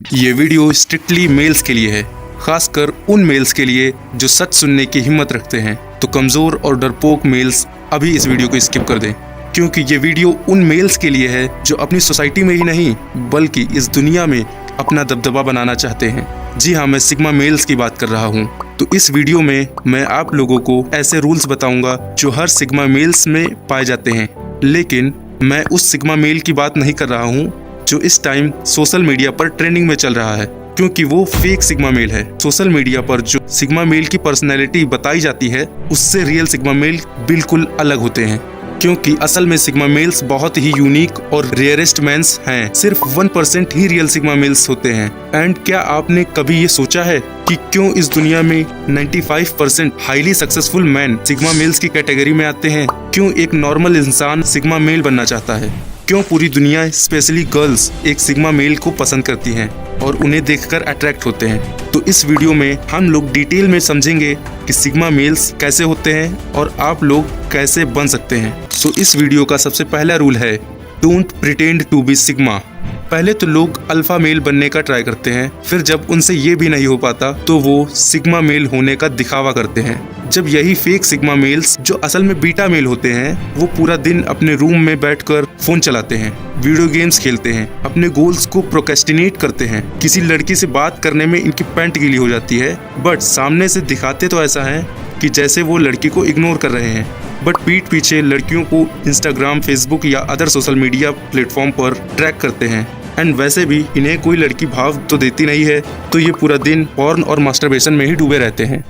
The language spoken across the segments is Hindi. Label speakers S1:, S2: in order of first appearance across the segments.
S1: ये वीडियो स्ट्रिक्टली मेल्स के लिए है, खासकर उन मेल्स के लिए जो सच सुनने की हिम्मत रखते हैं। तो कमज़ोर और डरपोक मेल्स अभी इस वीडियो को स्किप कर दें, क्योंकि ये वीडियो उन मेल्स के लिए है जो अपनी सोसाइटी में ही नहीं बल्कि इस दुनिया में अपना दबदबा बनाना चाहते हैं। जी हाँ, मैं सिग्मा मेल्स की बात कर रहा हूँ। तो इस वीडियो में मैं आप लोगों को ऐसे रूल्स बताऊंगा जो हर सिग्मा मेल्स में पाए जाते हैं, लेकिन मैं उस सिग्मा मेल की बात नहीं कर रहा हूँ जो इस टाइम सोशल मीडिया पर ट्रेंडिंग में चल रहा है, क्योंकि वो फेक सिग्मा मेल है। सोशल मीडिया पर जो सिग्मा मेल की पर्सनैलिटी बताई जाती है उससे रियल सिग्मा मेल बिल्कुल अलग होते हैं, क्योंकि असल में सिग्मा मेल्स बहुत ही यूनिक और रेयरेस्ट मेंस हैं। सिर्फ 1% ही रियल सिग्मा मेल्स होते हैं। एंड क्या आपने कभी ये सोचा है कि क्यों इस दुनिया में 95% highly successful man sigma males की कैटेगरी में आते हैं? क्यों एक नॉर्मल इंसान सिग्मा मेल बनना चाहता है? क्यों पूरी दुनिया स्पेशली गर्ल्स एक सिग्मा मेल को पसंद करती हैं और उन्हें देखकर अट्रैक्ट होते हैं? तो इस वीडियो में हम लोग डिटेल में समझेंगे कि सिग्मा मेल्स कैसे होते हैं और आप लोग कैसे बन सकते हैं। तो इस वीडियो का सबसे पहला रूल है, don't pretend to be sigma. पहले तो लोग अल्फा मेल बनने का ट्राई करते हैं, फिर जब उनसे ये भी नहीं हो पाता तो वो सिग्मा मेल होने का दिखावा करते हैं। जब यही फेक सिग्मा मेल्स जो असल में बीटा मेल होते हैं, वो पूरा दिन अपने रूम में बैठकर फोन चलाते हैं, वीडियो गेम्स खेलते हैं, अपने गोल्स को प्रोक्रेस्टिनेट करते हैं। किसी लड़की से बात करने में इनकी पैंट गीली हो जाती है, बट सामने से दिखाते तो ऐसा है कि जैसे वो लड़की को इग्नोर कर रहे हैं, बट पीठ पीछे लड़कियों को इंस्टाग्राम, फेसबुक या अदर सोशल मीडिया प्लेटफॉर्म पर ट्रैक करते हैं। एंड वैसे भी इन्हें कोई लड़की भाव तो देती नहीं है, तो ये पूरा दिन पॉर्न और मास्टरबेशन में ही डूबे रहते हैं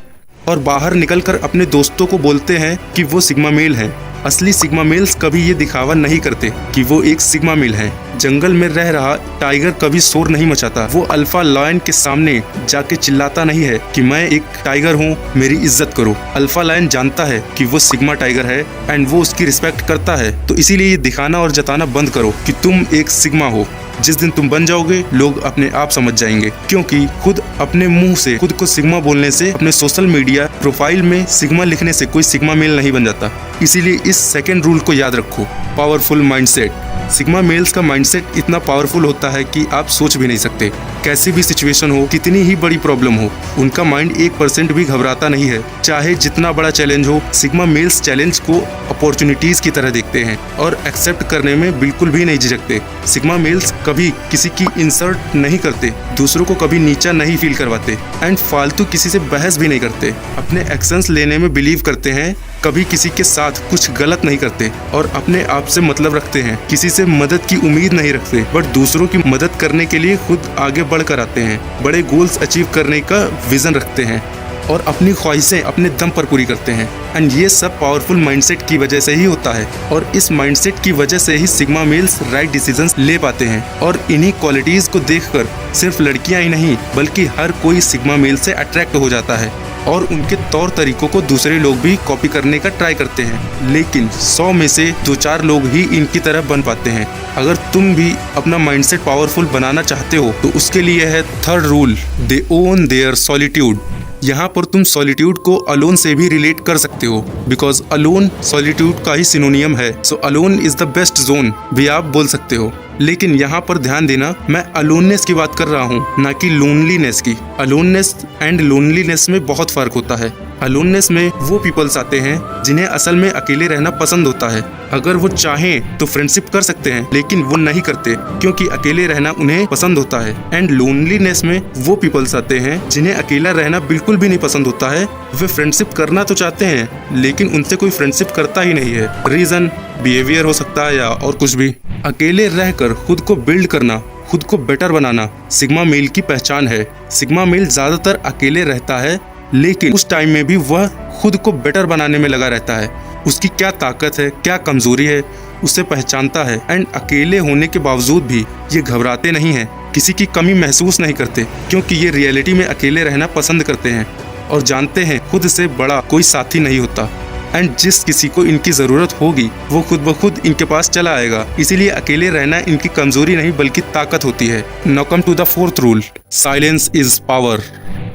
S1: और बाहर निकलकर अपने दोस्तों को बोलते हैं कि वो सिग्मा मेल हैं। असली सिग्मा मेल्स कभी ये दिखावा नहीं करते कि वो एक सिग्मा मेल है। जंगल में रह रहा टाइगर कभी शोर नहीं मचाता। वो अल्फा लायन के सामने जाके चिल्लाता नहीं है कि मैं एक टाइगर हूँ, मेरी इज्जत करो। अल्फा लायन जानता है कि वो सिग्मा टाइगर है एंड वो उसकी रिस्पेक्ट करता है। तो इसीलिए ये दिखाना और जताना बंद करो कि तुम एक सिग्मा हो। जिस दिन तुम बन जाओगे लोग अपने आप समझ जाएंगे, क्योंकि खुद अपने मुंह से खुद को सिग्मा बोलने से, अपने सोशल मीडिया प्रोफाइल में सिग्मा लिखने से कोई सिग्मा मेल नहीं बन जाता। इसीलिए इस सेकंड रूल को याद रखो, पावरफुल माइंडसेट। सिग्मा मेल्स का माइंडसेट इतना पावरफुल होता है कि आप सोच भी नहीं सकते। कैसी भी सिचुएशन हो, कितनी ही बड़ी प्रॉब्लम हो, उनका माइंड 1% भी घबराता नहीं है। चाहे जितना बड़ा चैलेंज हो, सिग्मा मेल्स चैलेंज को अपॉर्चुनिटीज की तरह देखते हैं और एक्सेप्ट करने में बिल्कुल भी नहीं झिझकते। सिग्मा मेल्स कभी किसी की इंसल्ट नहीं करते, दूसरों को कभी नीचा नहीं फील करवाते एंड फालतू किसी से बहस भी नहीं करते। अपने एक्शंस लेने में बिलीव करते हैं, कभी किसी के साथ कुछ गलत नहीं करते और अपने आप से मतलब रखते हैं। किसी से मदद की उम्मीद नहीं रखते, बट दूसरों की मदद करने के लिए खुद आगे बढ़कर आते हैं। बड़े गोल्स अचीव करने का विजन रखते हैं और अपनी ख्वाहिशें अपने दम पर पूरी करते हैं। एंड ये सब पावरफुल माइंडसेट की वजह से ही होता है और इस माइंडसेट की वजह से ही सिग्मा मेल्स राइट डिसीजंस ले पाते हैं। और इन्हीं क्वालिटीज को देखकर सिर्फ लड़कियां ही नहीं बल्कि हर कोई सिग्मा मेल से अट्रैक्ट हो जाता है और उनके तौर तरीकों को दूसरे लोग भी कॉपी करने का ट्राई करते हैं। लेकिन 100 में से 2-4 लोग ही इनकी तरह बन पाते हैं। अगर तुम भी अपना माइंडसेट पावरफुल बनाना चाहते हो तो उसके लिए है third rule, they own their solitude. यहाँ पर तुम सॉलिट्यूड को अलोन से भी रिलेट कर सकते हो, बिकॉज अलोन सॉलिट्यूड का ही सिनोनियम है। So alone is the west zone भी आप बोल सकते हो। लेकिन यहाँ पर ध्यान देना, मैं अलोननेस की बात कर रहा हूँ, ना कि लोनलीनेस की। अलोननेस एंड लोनलीनेस में बहुत फर्क होता है। अलोननेस में वो पीपल्स आते हैं जिन्हें असल में अकेले रहना पसंद होता है। अगर वो चाहें तो फ्रेंडशिप कर सकते हैं, लेकिन वो नहीं करते क्योंकि अकेले रहना उन्हें पसंद होता है। एंड लोनलीनेस में वो पीपल्स आते हैं जिन्हें अकेला रहना बिल्कुल भी नहीं पसंद होता है। वे फ्रेंडशिप करना तो चाहते हैं लेकिन उनसे कोई फ्रेंडशिप करता ही नहीं है। रीजन बिहेवियर हो सकता है या और कुछ भी। अकेले रहकर खुद को बिल्ड करना, खुद को बेटर बनाना सिग्मा मेल की पहचान है। सिग्मा मेल ज्यादातर अकेले रहता है, लेकिन उस टाइम में भी वह खुद को बेटर बनाने में लगा रहता है। उसकी क्या ताकत है, क्या कमजोरी है, उसे पहचानता है। एंड अकेले होने के बावजूद भी ये घबराते नहीं हैं, किसी की कमी महसूस नहीं करते, क्योंकि ये रियलिटी में अकेले रहना पसंद करते हैं और जानते हैं खुद से बड़ा कोई साथी नहीं होता। एंड जिस किसी को इनकी जरूरत होगी वो खुद ब खुद इनके पास चला आएगा। इसीलिए अकेले रहना इनकी कमजोरी नहीं बल्कि ताकत होती है। Now come to the fourth rule, silence is power.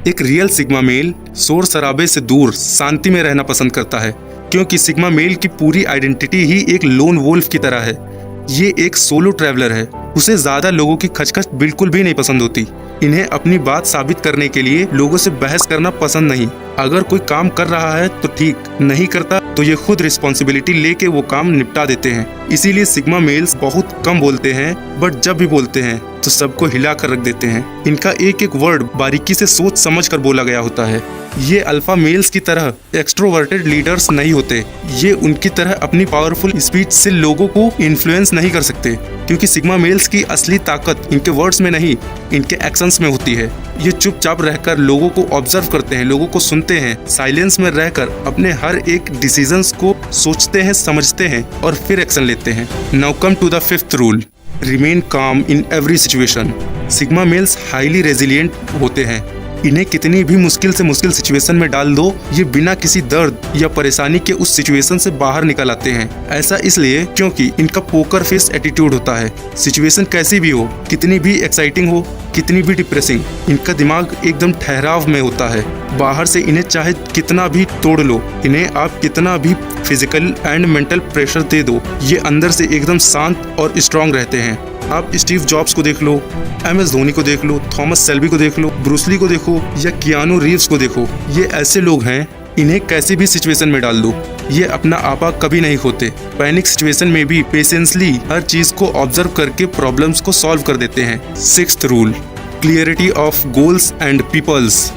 S1: एक रियल सिग्मा मेल शोर शराबे से दूर शांति में रहना पसंद करता है, क्योंकि सिग्मा मेल की पूरी आइडेंटिटी ही एक लोन वोल्फ की तरह है। ये एक सोलो ट्रैवलर है। उसे ज्यादा लोगों की खचखच बिल्कुल भी नहीं पसंद होती। इन्हें अपनी बात साबित करने के लिए लोगों से बहस करना पसंद नहीं। अगर कोई काम कर रहा है तो ठीक, नहीं करता तो ये खुद रिस्पॉन्सिबिलिटी लेके वो काम निपटा देते हैं। इसीलिए सिग्मा मेल्स बहुत कम बोलते हैं, बट जब भी बोलते हैं तो सबको हिला कर रख देते हैं। इनका एक एक वर्ड बारीकी से सोच समझ कर बोला गया होता है। ये अल्फा मेल्स की तरह एक्सट्रोवर्टेड लीडर्स नहीं होते। ये उनकी तरह अपनी पावरफुल स्पीच से लोगों को इन्फ्लुएंस नहीं कर सकते, क्योंकि सिग्मा मेल्स की असली ताकत इनके वर्ड्स में नहीं, इनके एक्शंस में होती है। ये चुपचाप रहकर लोगों को ऑब्जर्व करते हैं, लोगों को सुनते हैं, साइलेंस में रहकर अपने हर एक डिसीजंस को सोचते हैं, समझते हैं और फिर एक्शन लेते हैं। Now come to the fifth rule, remain calm in every situation. Sigma males highly resilient होते हैं। इन्हें कितनी भी मुश्किल से मुश्किल सिचुएशन में डाल दो, ये बिना किसी दर्द या परेशानी के उस सिचुएशन से बाहर निकल आते हैं। ऐसा इसलिए क्योंकि इनका पोकर फेस एटीट्यूड होता है। सिचुएशन कैसी भी हो, कितनी भी एक्साइटिंग हो, कितनी भी डिप्रेसिंग, इनका दिमाग एकदम ठहराव में होता है। बाहर से इन्हें चाहे कितना भी तोड़ लो, इन्हें आप कितना भी फिजिकल एंड मेंटल प्रेशर दे दो, ये अंदर से एकदम शांत और स्ट्रांग रहते हैं। आप स्टीव जॉब्स को देख लो, MS धोनी को देख लो, थॉमस सेल्बी को देख लो, ब्रूस ली को देखो या कियानू रीव्स को देखो। ये ऐसे लोग हैं, इन्हें कैसी भी सिचुएशन में डाल दो, ये अपना आपा कभी नहीं खोते। पैनिक सिचुएशन में भी पेशेंसली हर चीज को ऑब्जर्व करके प्रॉब्लम्स को सॉल्व कर देते हैं। Sixth rule, clarity of goals and peoples.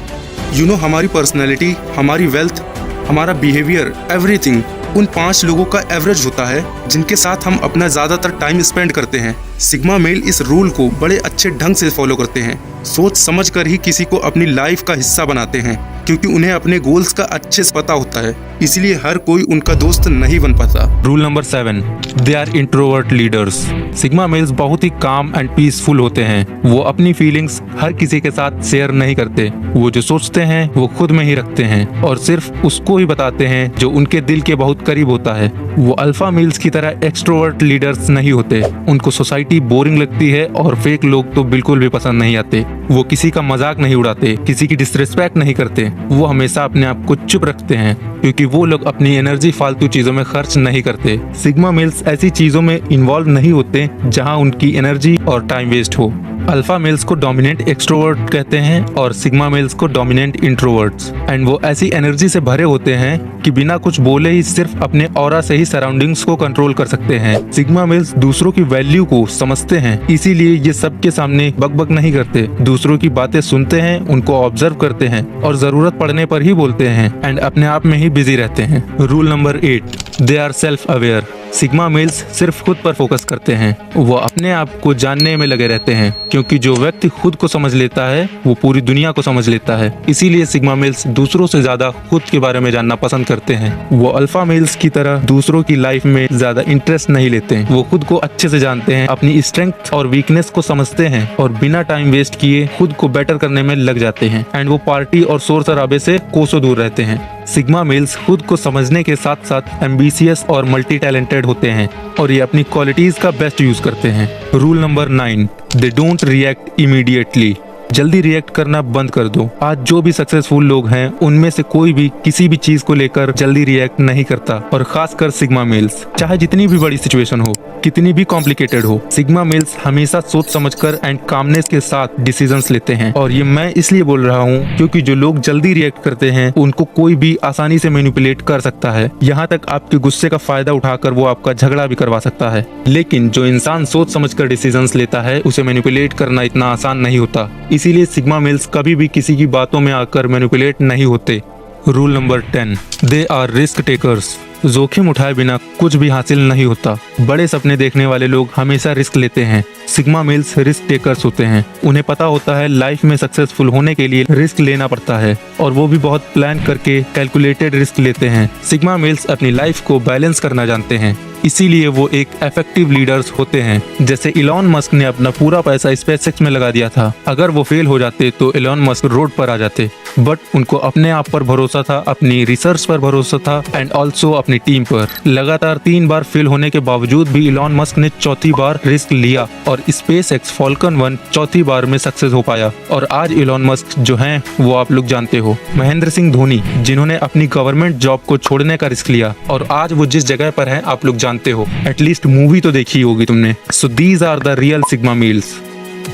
S1: हमारी पर्सनैलिटी, हमारी वेल्थ, हमारा बिहेवियर, एवरीथिंग उन 5 लोगों का एवरेज होता है जिनके साथ हम अपना ज्यादातर टाइम स्पेंड करते हैं। सिग्मा मेल इस रूल को बड़े अच्छे ढंग से फॉलो करते हैं। सोच समझ कर ही किसी को अपनी लाइफ का हिस्सा बनाते हैं, क्योंकि उन्हें अपने गोल्स का अच्छे से पता होता है। इसलिए हर कोई उनका दोस्त नहीं बन पाता।
S2: Rule number 7, they are introvert leaders. Sigma males बहुत ही काम एंड पीसफुल होते हैं। वो अपनी फीलिंग्स हर किसी के साथ शेयर नहीं करते। वो जो सोचते हैं वो खुद में ही रखते हैं और सिर्फ उसको ही बताते हैं जो उनके दिल के बहुत करीब होता है। वो अल्फा मेल्स की तरह एक्सट्रोवर्ट लीडर्स नहीं होते। उनको सोसाइटी बोरिंग लगती है और फेक लोग तो बिल्कुल भी पसंद नहीं आते। वो किसी का मजाक नहीं उड़ाते, किसी की डिसरिस्पेक्ट नहीं करते। वो हमेशा अपने आप को चुप रखते हैं, क्योंकि वो लोग अपनी एनर्जी फालतू चीजों में खर्च नहीं करते। सिग्मा मेल्स ऐसी चीजों में इन्वॉल्व नहीं होते जहां उनकी एनर्जी और टाइम वेस्ट हो। अल्फा मेल्स को डोमिनेंट एक्सट्रोवर्ट कहते हैं और सिग्मा मेल्स को डोमिनेंट इंट्रोवर्ट्स। एंड वो ऐसी एनर्जी से भरे होते हैं कि बिना कुछ बोले ही सिर्फ अपने ऑरा से ही सराउंडिंग्स को कंट्रोल कर सकते हैं। सिग्मा मेल्स दूसरों की वैल्यू को समझते हैं, इसीलिए ये सबके सामने बकबक नहीं करते। दूसरों की बातें सुनते हैं, उनको ऑब्जर्व करते हैं और जरूरत पड़ने पर ही बोलते हैं एंड अपने आप में ही बिजी रहते हैं। Rule number 8, they are self aware. Sigma males सिर्फ खुद पर फोकस करते हैं। वो अपने आप को जानने में लगे रहते हैं, क्योंकि जो व्यक्ति खुद को समझ लेता है वो पूरी दुनिया को समझ लेता है। इसीलिए सिग्मा मेल्स दूसरों से ज्यादा खुद के बारे में जानना पसंद करते हैं। वो अल्फा मेल्स की तरह दूसरों की लाइफ में ज्यादा इंटरेस्ट नहीं लेते। वो खुद को अच्छे से जानते हैं, अपनी स्ट्रेंथ और वीकनेस को समझते हैं और बिना टाइम वेस्ट किए खुद को बेटर करने में लग जाते हैं। एंड वो पार्टी और शोर शराबे से कोसों दूर रहते हैं। सिग्मा मेल्स खुद को समझने के साथ साथ एम्बिशियस और मल्टी टैलेंटेड होते हैं और ये अपनी क्वालिटीज का बेस्ट यूज करते हैं। Rule number 9, they don't react immediately. जल्दी रिएक्ट करना बंद कर दो। आज जो भी सक्सेसफुल लोग हैं उनमें से कोई भी किसी भी चीज को लेकर जल्दी रिएक्ट नहीं करता, और खासकर सिग्मा मेल्स। चाहे जितनी भी बड़ी सिचुएशन हो, कितनी भी कॉम्प्लिकेटेड हो, सिग्मा मेल्स हमेशा सोच समझकर एंड कामनेस के साथ डिसीजंस लेते हैं। और ये मैं इसलिए बोल रहा हूँ क्योंकि जो लोग जल्दी रिएक्ट करते हैं उनको कोई भी आसानी से मैनिपुलेट कर सकता है। यहाँ तक आपके गुस्से का फायदा उठाकर वो आपका झगड़ा भी करवा सकता है। लेकिन जो इंसान सोच समझकर डिसीजंस लेता है उसे मैनिपुलेट करना इतना आसान नहीं होता। इसीलिए सिग्मा मेल्स कभी भी किसी की बातों में आकर मैनिपुलेट नहीं होते। Rule number 10, they are risk takers. जोखिम उठाए बिना कुछ भी हासिल नहीं होता। बड़े सपने देखने वाले लोग हमेशा रिस्क लेते हैं। सिग्मा मेल्स रिस्क टेकर्स होते हैं। उन्हें पता होता है लाइफ में सक्सेसफुल होने के लिए रिस्क लेना पड़ता है, और वो भी बहुत प्लान करके कैलकुलेटेड रिस्क लेते हैं। सिग्मा मेल्स अपनी लाइफ को बैलेंस करना जानते हैं, इसीलिए वो एक इफेक्टिव लीडर्स होते हैं। जैसे इलॉन मस्क ने अपना पूरा पैसा स्पेसएक्स में लगा दिया था। अगर वो फेल हो जाते तो इलॉन मस्क रोड पर आ जाते, बट उनको अपने आप पर भरोसा था, अपनी रिसर्च पर भरोसा था एंड ऑल्सो अपनी टीम पर। लगातार 3 बार फेल होने के बावजूद भी इलॉन मस्क ने चौथी बार रिस्क लिया और स्पेसएक्स फॉल्कन 1 चौथी बार में सक्सेस हो पाया। और आज इलॉन मस्क जो हैं वो आप लोग जानते हो। महेंद्र सिंह धोनी, जिन्होंने अपनी गवर्नमेंट जॉब को छोड़ने का रिस्क लिया और आज वो जिस जगह पर हैं आप लोग जानते जानते हो, एटलीस्ट मूवी तो देखी होगी तुमने। So these are the real sigma males.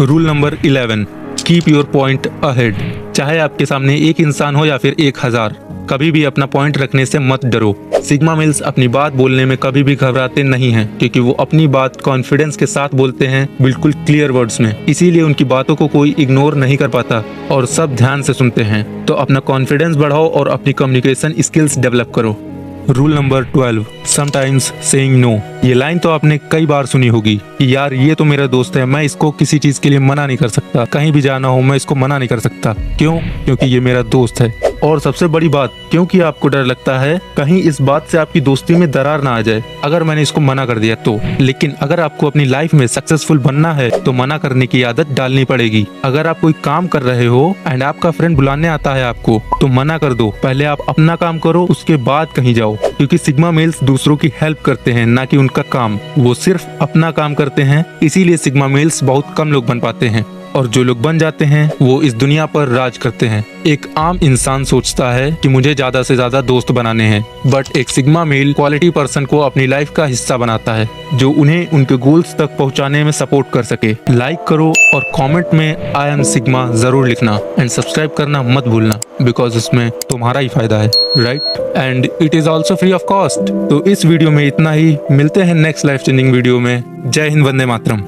S2: Rule number 11, keep your point ahead. चाहे आपके सामने एक इंसान हो या फिर 1000, कभी भी अपना पॉइंट रखने से मत डरो। सिग्मा मेल्स अपनी बात बोलने में कभी भी घबराते नहीं हैं, क्योंकि वो अपनी बात कॉन्फिडेंस के साथ बोलते हैं, बिल्कुल क्लियर वर्ड्स में। इसीलिए उनकी बातों को कोई इग्नोर नहीं कर पाता और सब ध्यान से सुनते हैं। तो अपना कॉन्फिडेंस बढ़ाओ और अपनी कम्युनिकेशन स्किल्स डेवलप करो। Rule number 12, sometimes saying no. ये लाइन तो आपने कई बार सुनी होगी कि यार ये तो मेरा दोस्त है, मैं इसको किसी चीज के लिए मना नहीं कर सकता, कहीं भी जाना हो मैं इसको मना नहीं कर सकता। क्यों? क्योंकि ये मेरा दोस्त है। और सबसे बड़ी बात, क्योंकि आपको डर लगता है कहीं इस बात से आपकी दोस्ती में दरार ना आ जाए अगर मैंने इसको मना कर दिया तो। लेकिन अगर आपको अपनी लाइफ में सक्सेसफुल बनना है तो मना करने की आदत डालनी पड़ेगी। अगर आप कोई काम कर रहे हो एंड आपका फ्रेंड बुलाने आता है आपको, तो मना कर दो। पहले आप अपना काम करो, उसके बाद कहीं जाओ। क्योंकि सिग्मा मेल्स दूसरों की हेल्प करते हैं, ना कि उनका काम। वो सिर्फ अपना काम करते हैं। इसीलिए सिग्मा मेल्स बहुत कम लोग बन पाते हैं, और जो लोग बन जाते हैं वो इस दुनिया पर राज करते हैं। एक आम इंसान सोचता है कि मुझे ज्यादा से ज्यादा दोस्त बनाने हैं, बट एक सिग्मा मेल क्वालिटी पर्सन को अपनी लाइफ का हिस्सा बनाता है, जो उन्हें उनके गोल्स तक पहुंचाने में सपोर्ट कर सके। लाइक करो और कमेंट में आई एम सिग्मा जरूर लिखना, एंड सब्सक्राइब करना मत भूलना, बिकॉज इसमें तुम्हारा ही फायदा है, right? And it is also free of cost. तो इस वीडियो में इतना ही। मिलते हैं नेक्स्ट लाइफ चेंजिंग वीडियो में। जय हिंद, वंदे मातरम।